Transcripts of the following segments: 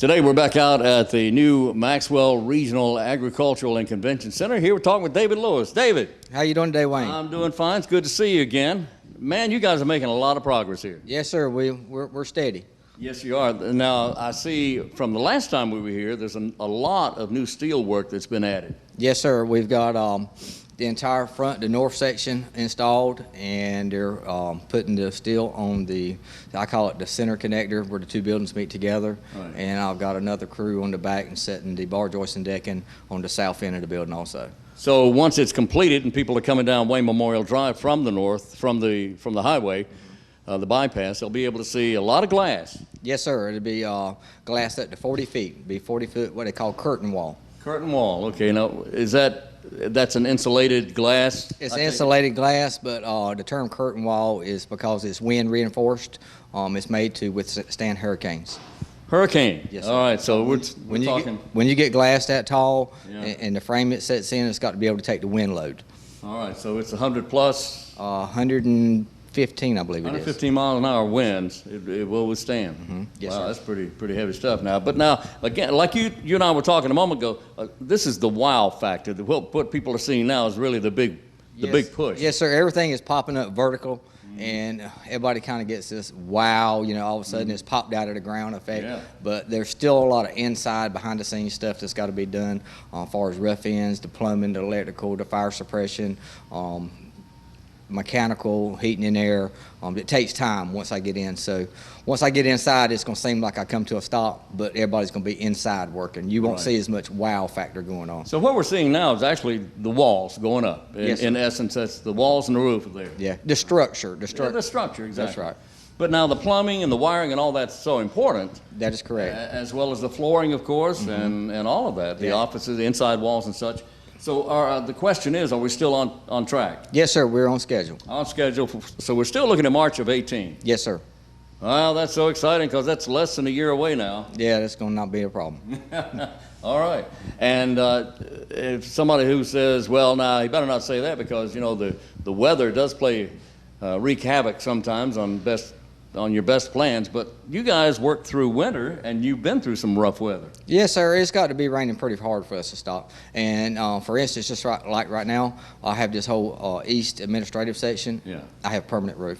Today we're back out at the new Maxwell Regional Agricultural and Convention Center. Here we're talking with David Lewis. David. How you doing today, Wayne? I'm doing fine. It's good to see you again. Man, you guys are making a lot of progress here. Yes, sir. We're steady. Yes, you are. Now, I see from the last time we were here, there's a lot of new steel work that's been added. Yes, sir. We've got the entire front, the north section installed, and they're putting the steel on I call it the center connector where the two buildings meet together. Right. And I've got another crew on the back and setting the bar joist and decking on the south end of the building also. So once it's completed and people are coming down Wayne Memorial Drive from the north, from the highway, the bypass, they'll be able to see a lot of glass. Yes, sir. It'll be glass up to 40 feet. It'll be 40-foot, what they call curtain wall. Curtain wall. Okay. Now, that's an insulated glass? It's insulated glass, but the term curtain wall is because it's wind reinforced. It's made to withstand hurricanes. Hurricane. Yes, sir. All right. So we're talking. When you get glass that tall, Yeah. and the frame it sets in, it's got to be able to take the wind load. All right. So it's 100 plus. 115, I believe it is. 115 mile an hour winds. It will withstand. Mm-hmm. Yes, wow, sir. that's pretty heavy stuff now. But now, again, like you and I were talking a moment ago, this is the wow factor. What people are seeing now is really the big push. Yes, sir. Everything is popping up vertical, and everybody kind of gets this wow, all of a sudden it's popped out of the ground effect. Yeah. But there's still a lot of inside, behind-the-scenes stuff that's got to be done as far as rough ends, the plumbing, the electrical, the fire suppression, mechanical, heating and air. It takes time once I get in. So once I get inside, it's going to seem like I come to a stop, but everybody's going to be inside working. You won't see as much wow factor going on. So what we're seeing now is actually the walls going up. Yes, in essence, that's the walls and the roof there. Yeah, the structure. The structure, exactly. That's right. But now the plumbing and the wiring and all that's so important. That is correct. As well as the flooring, of course, and all of that. The offices, the inside walls and such. So the question is, are we still on track? Yes, sir. We're on schedule. On schedule. So we're still looking at March of 18. Yes, sir. Well, that's so exciting because that's less than a year away now. Yeah, that's going to not be a problem. All right. And if somebody who says, well, now, you better not say that because, the weather does wreak havoc sometimes on your best plans, but you guys work through winter and you've been through some rough weather. Yes, sir. It's got to be raining pretty hard for us to stop. And for instance, just like right now, I have this whole east administrative section. Yeah. I have permanent roof.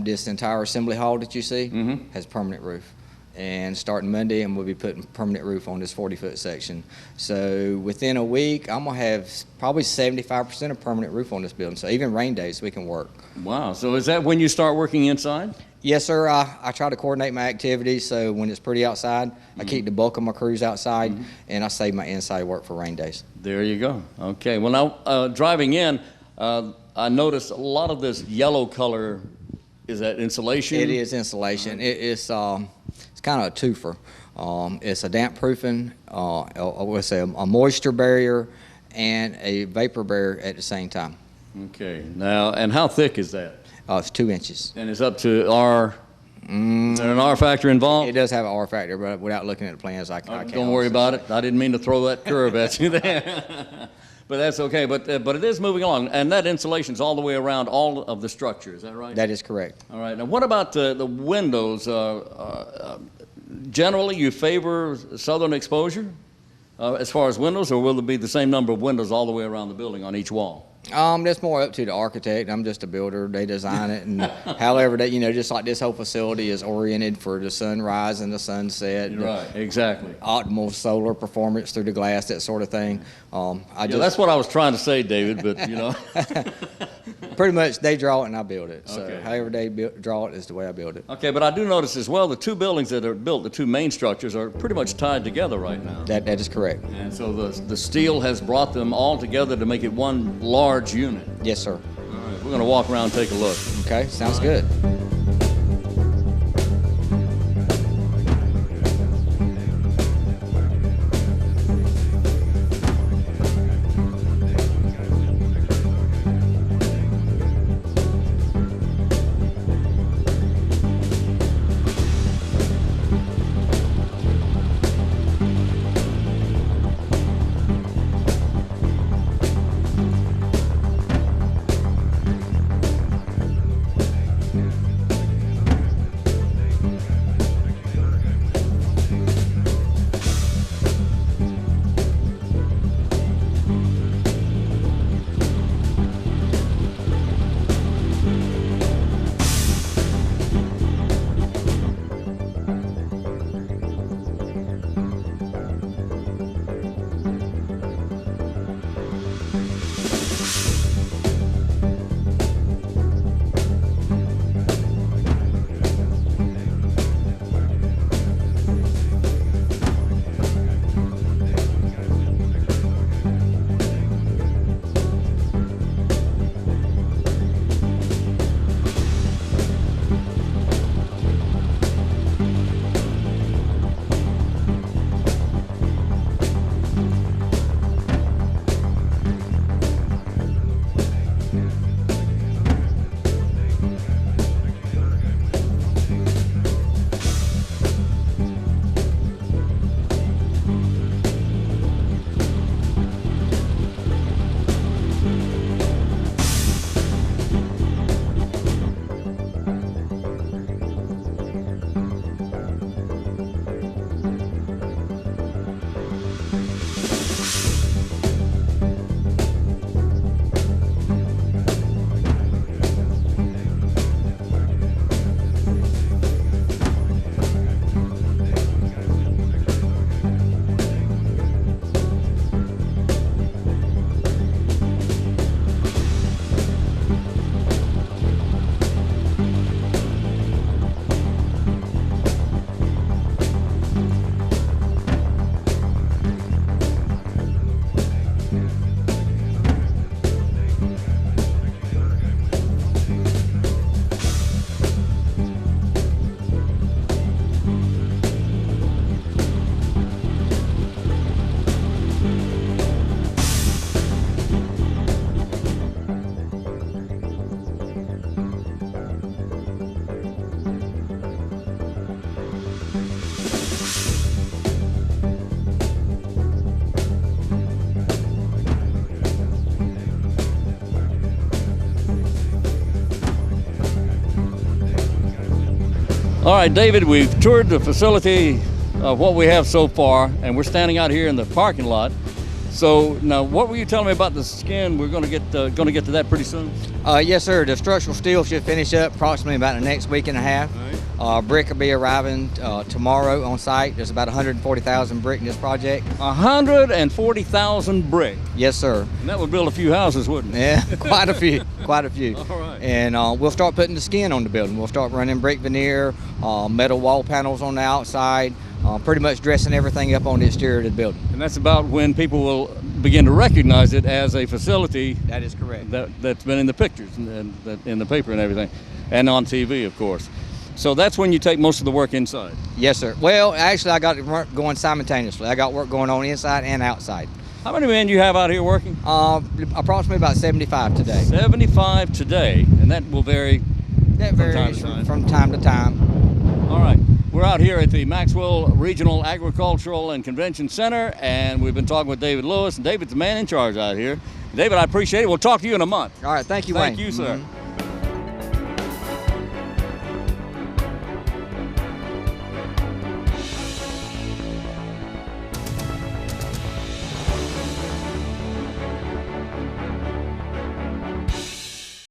This entire assembly hall that you see has permanent roof. And starting Monday, I'm going to be putting permanent roof on this 40-foot section. So within a week, I'm going to have probably 75% of permanent roof on this building. So even rain days, we can work. Wow. So is that when you start working inside? Yes, sir. I try to coordinate my activities so when it's pretty outside, I keep the bulk of my crews outside, and I save my inside work for rain days. There you go. Okay. Well, now, driving in, I noticed a lot of this yellow color. Is that insulation? It is insulation. It's kind of a twofer. It's a damp proofing, a moisture barrier, and a vapor barrier at the same time. Okay. Now, and how thick is that? It's 2 inches. And it's up to R. Is there an R factor involved? It does have an R factor, but without looking at the plans, I can't. Don't worry about it. I didn't mean to throw that curve at you there. But that's okay. But it is moving along, and that insulation's all the way around all of the structure. Is that right? That is correct. All right. Now, what about the windows? Generally, you favor southern exposure as far as windows, or will there be the same number of windows all the way around the building on each wall? That's more up to the architect. I'm just a builder. They design it, and however that just like this whole facility is oriented for the sunrise and the sunset. Right, exactly. Optimal solar performance through the glass, that sort of thing. That's what I was trying to say, David. But pretty much they draw it and I build it. So okay. however they draw it is the way I build it. Okay, but I do notice as well the two buildings that are built, the two main structures, are pretty much tied together right now. That is correct. And so the steel has brought them all together to make it one large unit. Yes, sir. All right, we're going to walk around and take a look. Okay, sounds good. All right, David, we've toured the facility of what we have so far, and we're standing out here in the parking lot. So now, what were you telling me about the skin? We're going to get to that pretty soon. Yes, sir. The structural steel should finish up approximately about the next week and a half. All right. Brick will be arriving tomorrow on site. There's about 140,000 brick in this project. 140,000 brick. Yes, sir. And that would build a few houses, wouldn't it? Yeah, quite a few, quite a few. All right. And we'll start putting the skin on the building. We'll start running brick veneer, metal wall panels on the outside, pretty much dressing everything up on the exterior of the building. And that's about when people will begin to recognize it as a facility. That is correct. That's been in the pictures and in the paper and everything, and on TV, of course. So that's when you take most of the work inside. Yes, sir. Well, actually, I got work going simultaneously. I got work going on inside and outside. How many men do you have out here working? Approximately about 75 today. 75 today, and that will vary. That varies from time to time. All right. We're out here at the Maxwell Regional Agricultural and Convention Center, and we've been talking with David Lewis, and David's the man in charge out here. David, I appreciate it. We'll talk to you in a month. All right. Thank you, Wayne. Thank you, sir. Mm-hmm.